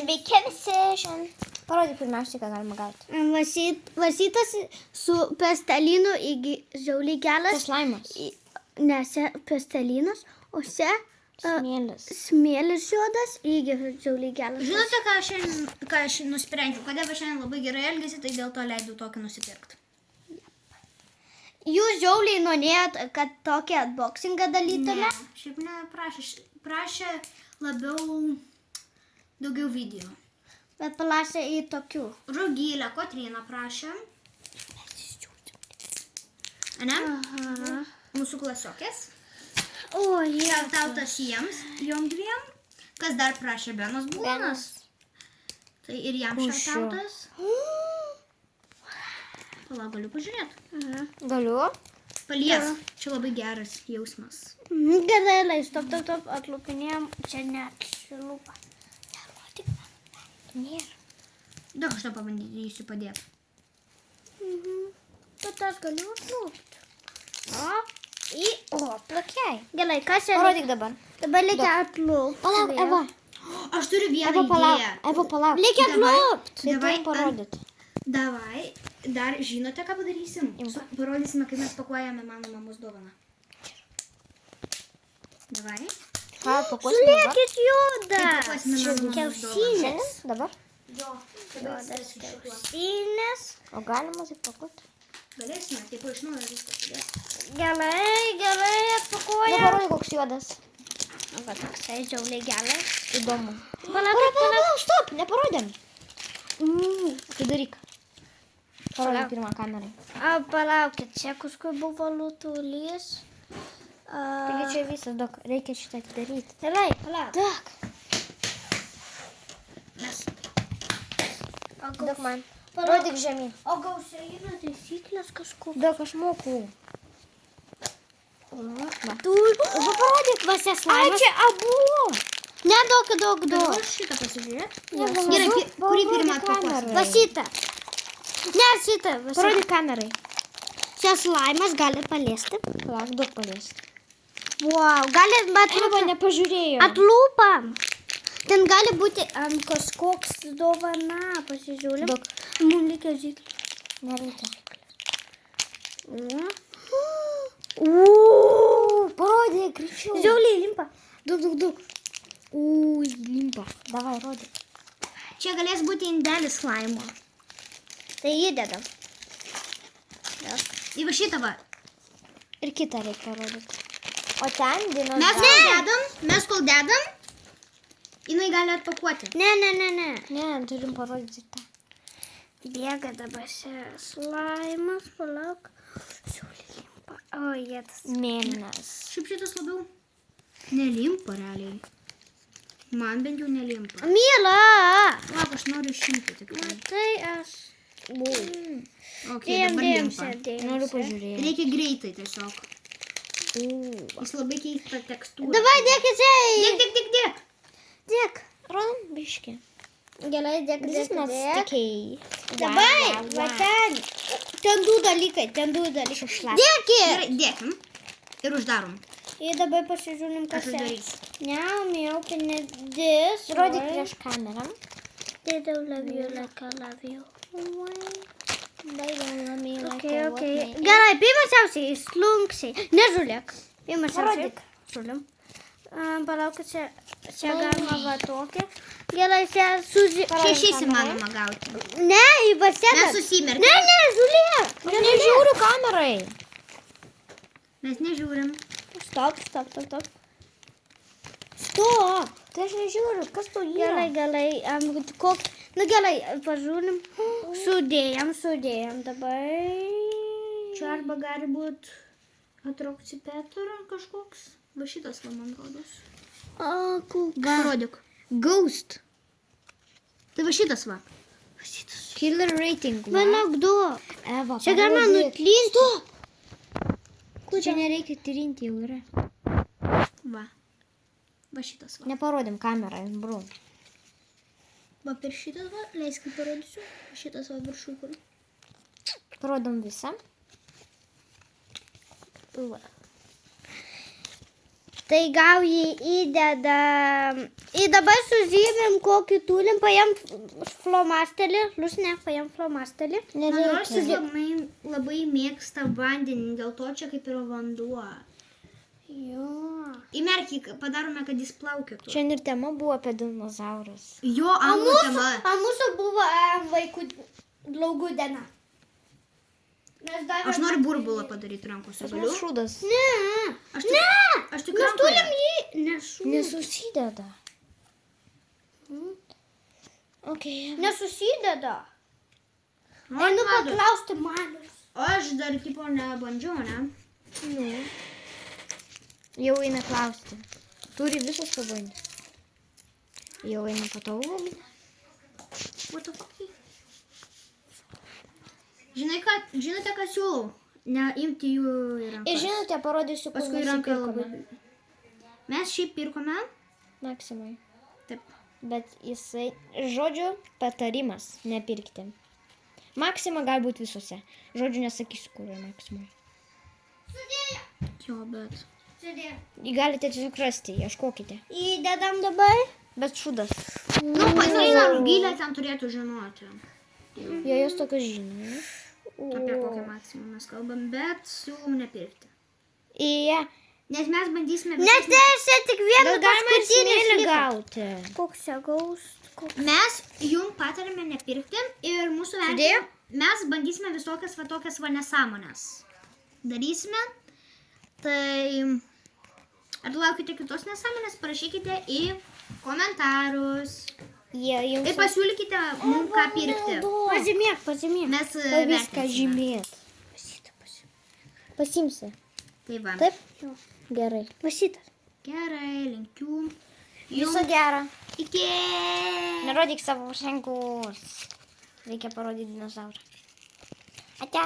Sveiki visi šiandien. Parodyk pirmiausiai, ką galima gauti. Vasytas su pestelinu į žiaulį gelas. Tas laimas. Ne, pestelinas, o Smėlis. smėlis juodas į žiaulį gelas. Žinote, ką aš nusprendžiau? Kada šiandien labai gerai elgėsi, tai dėl to leidau tokį nusipirkti. Jūs žiauliai norėjot, kad tokį unboxingą dalytume? Ne, šiaip prašė labiau daugiau video. Bet palašė į tokių. Rugilė, Kotryna prašė. Ane? Aha. Mūsų klasiokės. O, jie. Tautas jiems, jom dviem. Kas dar prašė? Benas Būnas. Tai ir jam šautautas. Pala, galiu pažiūrėti. Galiu? Palies. Čia labai geras jausmas. Gerai, stop, atlupinėjom. Čia net šilupa. Nerodyk man. Nėra. Daug aš to pabandysiu padėti. Bet aš galiu atlupti. O, plakiai. Gerai, kas čia? Parodyk dabar. Dabar reikia atlupti. Palauk, Eva. Aš turiu vieną Eva, palauk. idėją. Eva, palauk. Reikia atlupti. Tai Davai, turim parodyti. Davai, dar žinote, ką padarysim? Imk. Parodysime, kaip mes pakuojame mano mamos dovaną. Davai. Ką pakuosim dabar? Žiūrėkit juoda. Kaip pakuosime mano mamos dovaną? Kiaušinės. Dabar? Juodas kiaušinės. O galima taip pakuoti? Galėsime, taip iš naujo viską sudėti. Gerai, atpakuojam. Neparodyk, koks juodas. Va, toksai žiauliai geras. Įdomu. Palauk. Stop, neparodėm. Atidaryk. Parodyk pirmą kamerai. Palaukit, čia kažkur buvo lutulys. Taigi čia visas, daug. Reikia šitą atidaryti. Gerai, palauk. Tak. Daug man. Parodyk žemyn. O gausiai yra taisyklės kažkur. Daug aš moku. Tu parodyk vasės Ai, laimas. čia abu. Nedaug. Galiu aš šitą pasižiūrėti? Gerai, Gerai, kurį pirmą atpakuosim? Vasyta. Ne, šitą. Parodyk kamerai. Čia slaimas gali paliesti. Palauk, daug paliesti. Wow, gali Eva nepažiūrėjo. atlūpam. Ten gali būti kažkoks dovana. Pasižiūrim. Daug. Mums reikia žyklį. Nereikia. Parodyk, greičiau. Žiauliai limpa. Daug. Limpa. Davai, rodyk. Čia galės būti indelis slaimo. Tai įdedam. Į va šitą va. Ir kitą reikia parodyti. O ten dinozaurai. Mes kol dedam, jinai gali atpakuoti. Ne. Ne, turim parodyti tą. Bėga dabar slaimas, palauk. Žiauliai limpa. O, jėtas. Mėlynas. Šiaip šitas labiau nelimpa realiai. Man bent jau nelimpa. Myla! Lauk, aš noriu šimti tikrai. Matai, aš. Ok, Dėjom dabar limpa. Noriu pažiūrėti. Reikia greitai tiesiog. Jis labai keista tekstūra. Davai, dėkit čia. Dėk. Dėk. Rodom biškį. Gerai, dėk. This is not sticky. Davai, va ten. Ten du dalykai. Šašlak. Dėkit. Gerai, dėkim. Ir uždarom. Ir dabar pasižiūrim, kas Aš uždarysiu. Miau, pinedis. Rodyk prieš kamerą. They don't love you like I love you. They don't love me like Okay. I love me. Gerai, pirmiausiai, slunksiai. Nežulėk. Pirmiausiai. Parodyk. Žulim. Palaukit, čia galima va tokį. Gerai, čia suži... Šešis įmanoma gauti. Ne, į vasėdą. Mes susimerkėm. Ne, žiūrėk. Aš nežiūriu kamerai. Mes nežiūrim. Stop. Stop. Tai aš nežiūriu, kas tu yra. Gerai. Koks... Nu gerai, pažiūrim. Sudėjom dabar. Čia arba gali būti atrauksipetara kažkoks. Va šitas va man rodos. Parodyk. Ghost. Tai va šitas va. Killer rating. Palauk, duok. Eva, Čia galima nutlinti. Čia nereikia tyrinti, jau yra. Va. Va šitas va. Neparodėm kamerą, bro. Va per šitas va, leisk kaip parodysiu. Šitas va viršų kur. Parodom visą. Va. Tai gal jį įdeda. Ir dabar sužymėm, kokį turim. Paėm flomastelį. Liusne, paėm flomastelį. Man nors jis labai mėgsta vandenį, dėl to čia kaip yra vanduo. Jo. Įmerkį, padarome, kad jis plaukėtų. Šiandien ir tema buvo apie dinozaurus. Jo, anglų tema. A mūsų buvo vaikų draugų diena. Aš noriu burbulą padaryti rankose. Galiu? Šūdas. Ne. Aš tik Mes rankoje. turim jį. Nesusideda. Okay. Nesusideda. Man Einu atrodo. paklausti Marius. Aš dar tipo nebandžiau, ne? Nu. Jau eina klausti. Turi visus pabandyti. Jau eina patologų. What the fuck? Žinote, ką siūlau? Neimti jų į rankas. Ir žinote, parodysiu, kur Paskui mes ranką įpirkome. labai. Mes šiaip pirkome. Maksimai. Taip. Bet jisai, žodžiu, patarimas, nepirkti. Maksima gali būti visose. Žodžiu, nesakysiu, kur yra maksimai. Jo, bet. Jį galite tiesiog rasti, ieškokite. Įdedam dabar. Bet šūdas. Nu, pasakyna rugilę ten turėtų žinoti. Jo, jos tokios žino. Apie kokią maksimą mes kalbam, bet siūlom nepirkti. Ie. Nes mes bandysime... Net čia tik vieną Gal galima ir smėlį liko. gauti. Koks čia gaus? Mes jum patarėme nepirkti ir mūsų Sudėjo? mes bandysime visokias va tokias va nesąmonės. Darysime. Tai ar laukite kitos nesąmonės, parašykite į komentarus. Jie jums... Ir pasiūlykite mums ką pirkti. Pažymėk, pažymėk. Mes Viską vertinsime. žymėt. Pasimsi. Tai va. Taip? Gerai. Pasitą. Gerai, linkiu. Viso gero. Iki. Nerodyk savo ženklus. Reikia parodyti dinozaurą. Ate.